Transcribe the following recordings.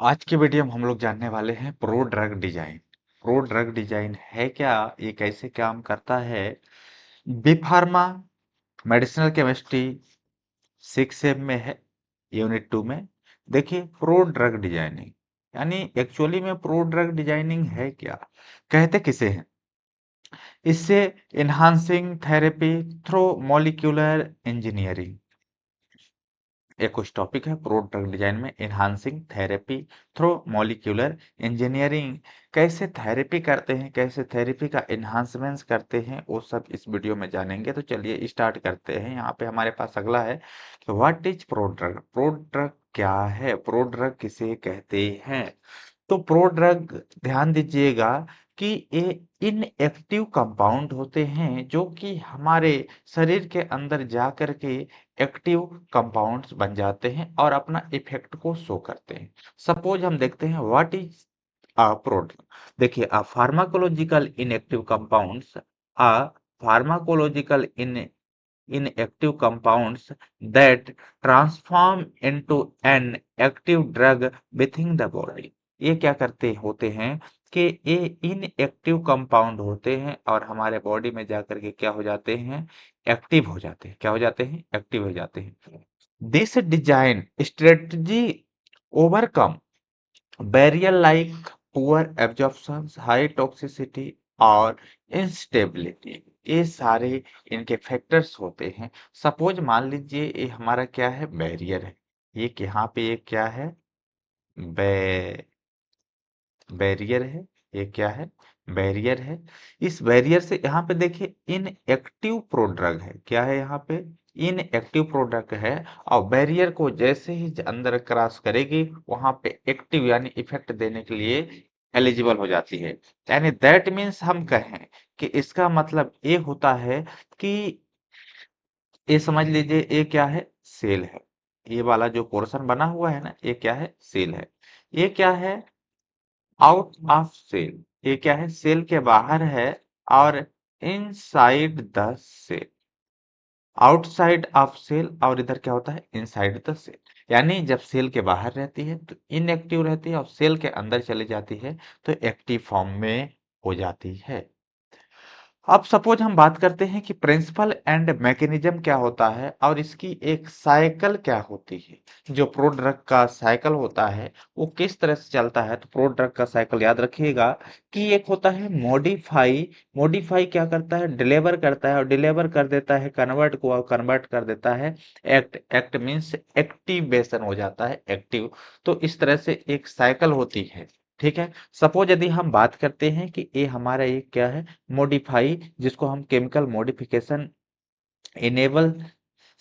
आज की वीडियो में हम लोग जानने वाले हैं pro drug design. Pro drug design है क्या, ये कैसे काम करता है। बी फार्मा मेडिसिनल केमिस्ट्री 6 में है, यूनिट 2 में। देखिए प्रो ड्रग डिजाइनिंग यानी एक्चुअली में प्रो ड्रग डिजाइनिंग है क्या, कहते किसे हैं। इससे enhancing therapy through molecular engineering, एक कुछ टॉपिक है प्रो ड्रग डिजाइन में। Enhancing therapy through molecular engineering, कैसे थेरेपी करते हैं, कैसे थेरेपी का एनहांसमेंट्स करते हैं, वो सब इस वीडियो में जानेंगे। तो चलिए स्टार्ट करते हैं। यहाँ पे हमारे पास अगला है कि what is pro drug. Pro drug क्या है, प्रो ड्रग किसे कहते हैं। तो प्रो ड्रग ध्यान दीजिएगा कि ये इनएक्टिव कंपाउंड होते हैं जो कि हमारे शरीर के अंदर जा कर के एक्टिव कंपाउंड्स बन जाते हैं और अपना इफेक्ट को शो करते हैं। सपोज हम देखते हैं व्हाट इज अ प्रोड्रग। देखिए a pharmacological inactive compounds, a pharmacological inactive compounds that transform into an active drug within the body। ये क्या करते होते हैं कि ये इनएक्टिव कंपाउंड होते हैं और हमारे बॉडी में जाकर के क्या हो जाते हैं, एक्टिव हो जाते हैं। क्या हो जाते हैं, एक्टिव हो जाते हैं। This design strategy overcome barrier like poor absorption, high toxicity और इंस्टेबिलिटी, ये सारे इनके फैक्टर्स होते हैं। सपोज मान लीजिए ये हमारा क्या है, बैरियर है। ये यहाँ पे ये क्या है, बै बैरियर है। ये क्या है, बैरियर है। इस बैरियर से यहाँ पे देखिए इनएक्टिव प्रोड्रग है। क्या है यहाँ पे, इनएक्टिव प्रोडक्ट है। और बैरियर को जैसे ही अंदर क्रॉस करेगी वहां पे एक्टिव यानी इफेक्ट देने के लिए एलिजिबल हो जाती है। यानी दैट मीन्स हम कहें कि इसका मतलब ये होता है कि ये समझ लीजिए ये क्या है, सेल है। ये वाला जो पोर्शन बना हुआ है ना, ये क्या है, सेल है। ये क्या है, आउट ऑफ सेल। ये क्या है, सेल के बाहर है। और inside the cell, outside of cell, और इधर क्या होता है, इनसाइड द सेल। यानी जब सेल के बाहर रहती है तो इनएक्टिव रहती है और सेल के अंदर चली जाती है तो एक्टिव फॉर्म में हो जाती है। अब सपोज हम बात करते हैं कि प्रिंसिपल एंड मैकेनिज्म क्या होता है और इसकी एक साइकिल क्या होती है। जो प्रोड्रग का साइकिल होता है वो किस तरह से चलता है। तो प्रोड्रग का साइकिल याद रखिएगा कि एक होता है मॉडिफाई। मॉडिफाई क्या करता है, डिलीवर करता है, और डिलीवर कर देता है कन्वर्ट को, और कन्वर्ट कर देता है एक्ट। एक्ट मीन्स एक्टिवेशन हो जाता है, एक्टिव। तो इस तरह से एक साइकिल होती है। ठीक है। सपोज यदि हम बात करते हैं कि ये हमारा एक क्या है, मॉडिफाई, जिसको हम chemical modification enable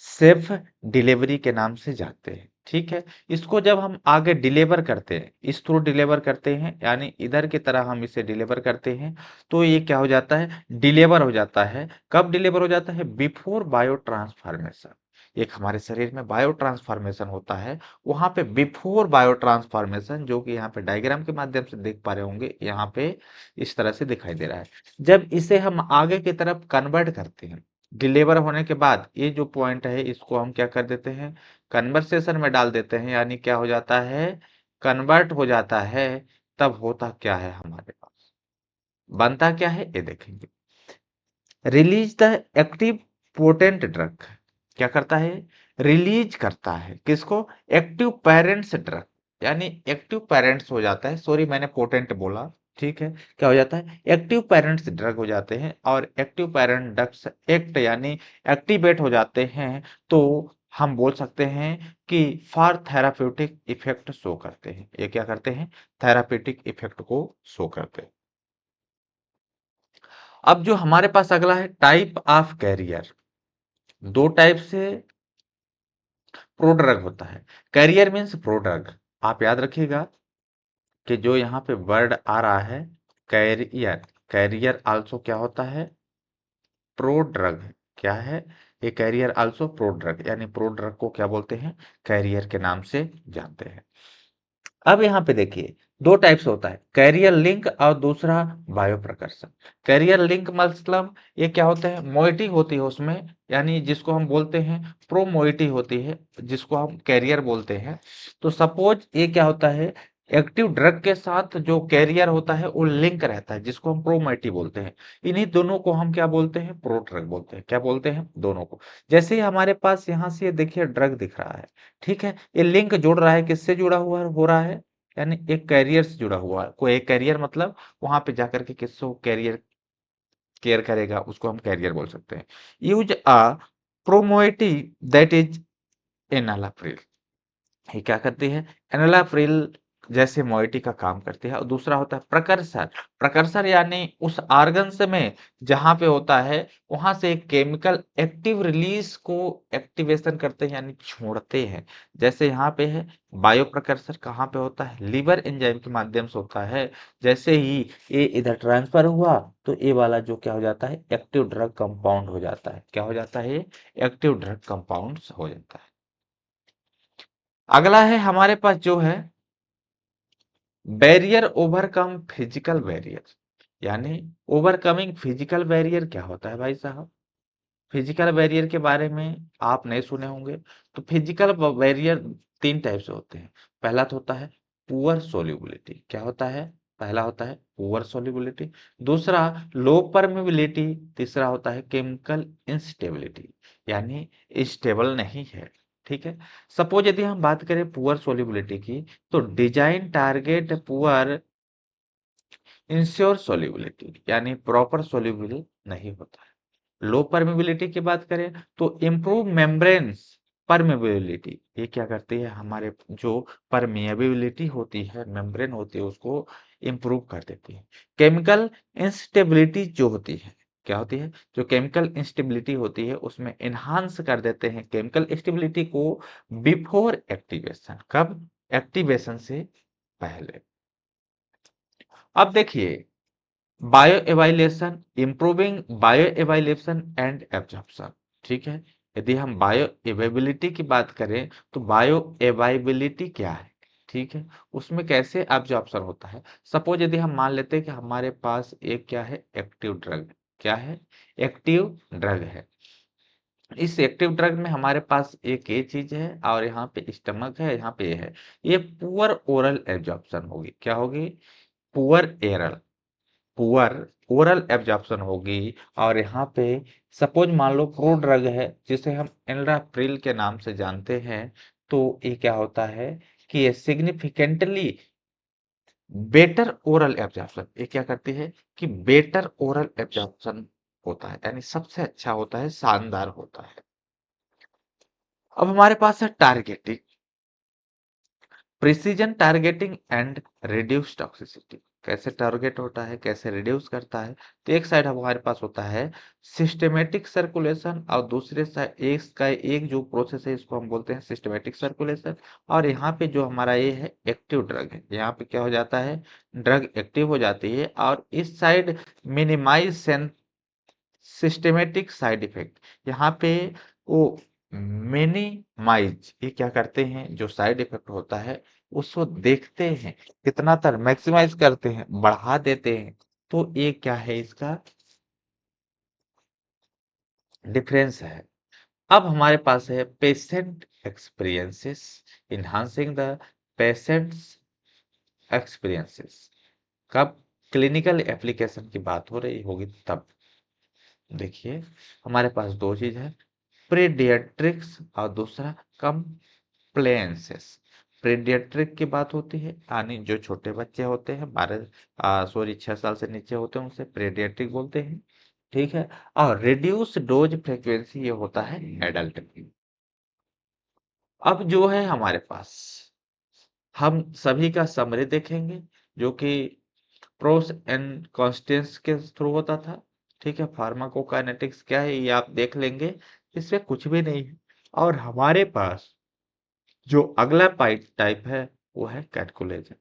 safe delivery के नाम से जानते हैं। ठीक है। इसको जब हम आगे डिलीवर करते हैं, इस थ्रू डिलीवर करते हैं, यानी इधर की तरह हम इसे डिलीवर करते हैं, तो ये क्या हो जाता है, डिलीवर हो जाता है। कब डिलीवर हो जाता है, बिफोर बायो ट्रांसफॉर्मेशन। एक हमारे शरीर में बायो ट्रांसफॉर्मेशन होता है, वहां पे बिफोर बायो ट्रांसफॉर्मेशन, जो कि यहाँ पे डायग्राम के माध्यम से देख पा रहे होंगे, यहाँ पे इस तरह से दिखाई दे रहा है। जब इसे हम आगे की तरफ कन्वर्ट करते हैं, डिलीवर होने के बाद ये जो पॉइंट है इसको हम क्या कर देते हैं, कन्वर्सेशन में डाल देते हैं। यानी क्या हो जाता है, कन्वर्ट हो जाता है। तब होता क्या है हमारे पास, बनता क्या है, ये देखेंगे। Release the active potent drug, क्या करता है, रिलीज करता है किसको, एक्टिव पेरेंट्स ड्रग। यानी एक्टिव पेरेंट्स हो जाता है, सॉरी मैंने पोटेंट बोला। ठीक है। क्या हो जाता है, एक्टिव पेरेंट्स ड्रग हो जाते हैं, और एक्टिव पेरेंट ड्रग्स एक्ट यानी एक्टिवेट हो जाते हैं। तो हम बोल सकते हैं कि फॉर थेराप्यूटिक इफेक्ट शो करते हैं। ये क्या करते हैं, थेराप्यूटिक इफेक्ट को शो करते हैं। अब जो हमारे पास अगला है टाइप ऑफ कैरियर। दो टाइप से प्रोड्रग होता है। Carrier means prodrug. आप याद रखिएगा कि जो यहाँ पे वर्ड आ रहा है कैरियर, कैरियर आल्सो क्या होता है, प्रोड्रग। क्या है, ये कैरियर आल्सो प्रोड्रग, यानी प्रोड्रग को क्या बोलते हैं, कैरियर के नाम से जानते हैं। अब यहाँ पे देखिए दो टाइप से होता है, कैरियर लिंक और दूसरा बायोप्रकर्षण। कैरियर लिंक मतलब ये क्या होता है, मोइटी होती है उसमें, यानी जिसको हम बोलते हैं प्रो मोइटी होती है, जिसको हम कैरियर बोलते हैं। तो सपोज ये क्या होता है, एक्टिव ड्रग के साथ जो कैरियर होता है वो लिंक रहता है, जिसको हम प्रोमोएटिव बोलते हैं। इन्हीं दोनों को हम क्या बोलते हैं? प्रोड्रग बोलते हैं। क्या बोलते हैं? दोनों को। जैसे ही हमारे पास यहाँ से ये देखिए ड्रग दिख रहा है, ठीक है? ये लिंक जुड़ रहा है, किससे जुड़ा हुआ हो रहा है? यानी एक कैरियर से जुड़ा हुआ है। कोई एक कैरियर मतलब वहां पे जाकर के किसको कैरियर केयर करेगा, उसको हम कैरियर बोल सकते हैं। Use a promotive that is enalapril. ये क्या करती है? एनालाप्रिल जैसे मोइटी का काम करती है। और दूसरा होता है प्रकर्सर। प्रकर्सर यानी उस ऑर्गन्स में जहां पे होता है वहां से एक केमिकल एक्टिव रिलीज को एक्टिवेशन करते हैं, यानी छोड़ते हैं। जैसे यहाँ पे है बायो प्रकर्सर, कहाँ पे होता है? लीवर एंजाइम के माध्यम से होता है। जैसे ही ये इधर ट्रांसफर हुआ तो ये वाला जो क्या हो जाता है? एक्टिव ड्रग कंपाउंड हो जाता है। क्या हो जाता है? एक्टिव ड्रग कंपाउंड हो जाता है। अगला है हमारे पास जो है बैरियर ओवरकम फिजिकल बैरियर। यानी ओवरकमिंग फिजिकल बैरियर क्या होता है भाई साहब? फिजिकल बैरियर के बारे में आप नहीं सुने होंगे। तो फिजिकल बैरियर तीन टाइप से होते हैं। पहला तो होता है पुअर सोल्यूबिलिटी। क्या होता है? पहला होता है पुअर सोल्यूबिलिटी, दूसरा लो परमेबिलिटी, तीसरा होता है केमिकल इंस्टेबिलिटी, यानी स्टेबल नहीं है। ठीक है। सपोज यदि हम बात करें पुअर सोल्यूबिलिटी की, तो design target poor ensure solubility, यानी प्रॉपर सोल्यूबल नहीं होता है। लो परमेबिलिटी की बात करें तो इम्प्रूव मेम्ब्रेन्स परमेबिलिटी। ये क्या करती है? हमारे जो परमेबिलिटी होती है, मेम्ब्रेन होती है, उसको इम्प्रूव कर देती है। केमिकल इंस्टेबिलिटी जो होती है, क्या होती है? जो केमिकल इंस्टेबिलिटी होती है उसमें एनहांस कर देते हैं केमिकल स्टेबिलिटी को बिफोर एक्टिवेशन। कब? एक्टिवेशन से पहले। अब देखिए bio एवाइलेशन, improving bio एवाइलेशन and absorption. ठीक है। यदि हम बायो एवेबिलिटी की बात करें तो बायो एवाइबिलिटी क्या है? ठीक है। उसमें कैसे एब्जॉर्प्शन होता है? सपोज यदि हम मान लेते हैं कि हमारे पास एक क्या है? Active drug. क्या है? एक्टिव ड्रग है। इस एक्टिव ड्रग में हमारे पास एक ये चीज है और यहाँ पे स्टमक है, यहाँ पे ये है। ये पुअर ओरल एब्जॉर्प्शन होगी। क्या होगी? पुअर एरल पुअर ओरल एब्जॉर्प्शन होगी। और यहाँ पे सपोज मान लो प्रो ड्रग है जिसे हम एनलाप्रिल के नाम से जानते हैं, तो ये क्या होता है कि ये सिग्निफिकेंटली बेटर ओरल एब्जॉर्प्शन, ये क्या करती है कि बेटर ओरल एब्जॉर्प्शन होता है, यानी सबसे अच्छा होता है, शानदार होता है। अब हमारे पास है targeting, precision targeting and reduce toxicity. कैसे टारगेट होता है, कैसे रिड्यूस करता है? तो एक साइड हमारे पास होता है सिस्टमेटिक सर्कुलेशन, और दूसरे साइड एक जो प्रोसेस है इसको हम बोलते हैं सिस्टमेटिक सर्कुलेशन। और यहाँ पे जो हमारा ये है एक्टिव ड्रग है, यहाँ पे क्या हो जाता है? ड्रग एक्टिव हो जाती है। और इस side minimise systematic side effect, यहाँ पे वो मिनिमाइज, ये क्या करते हैं? जो साइड इफेक्ट होता है उसको देखते हैं, कितना तर मैक्सिमाइज करते हैं, बढ़ा देते हैं। तो ये क्या है? इसका डिफरेंस है। अब हमारे पास है patient experiences, enhancing the patients experiences. कब? क्लिनिकल एप्लीकेशन की बात हो रही होगी तब। देखिए हमारे पास दो चीज है, पीडियाट्रिक्स और दूसरा कंप्लेंसेस। पीडियाट्रिक की बात होती है, यानी जो छोटे बच्चे होते हैं 6 साल से नीचे होते हैं उनसे पीडियाट्रिक बोलते हैं। ठीक है। और रिड्यूस डोज फ्रीक्वेंसी ये होता है एडल्ट में। अब जो है हमारे पास हम सभी का समरी देखेंगे, जो कि प्रोस एंड कॉन्स्टेंट्स के थ्रू होता था। ठीक है। फार्माकोकाइनेटिक्स क्या है ये आप देख लेंगे, इसमें कुछ भी नहीं है। और हमारे पास जो अगला पाइप टाइप है वो है कैलकुलेशन।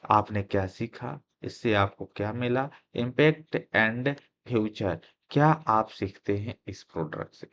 आपने क्या सीखा, इससे आपको क्या मिला, इम्पैक्ट एंड फ्यूचर, क्या आप सीखते हैं इस प्रोडक्ट से?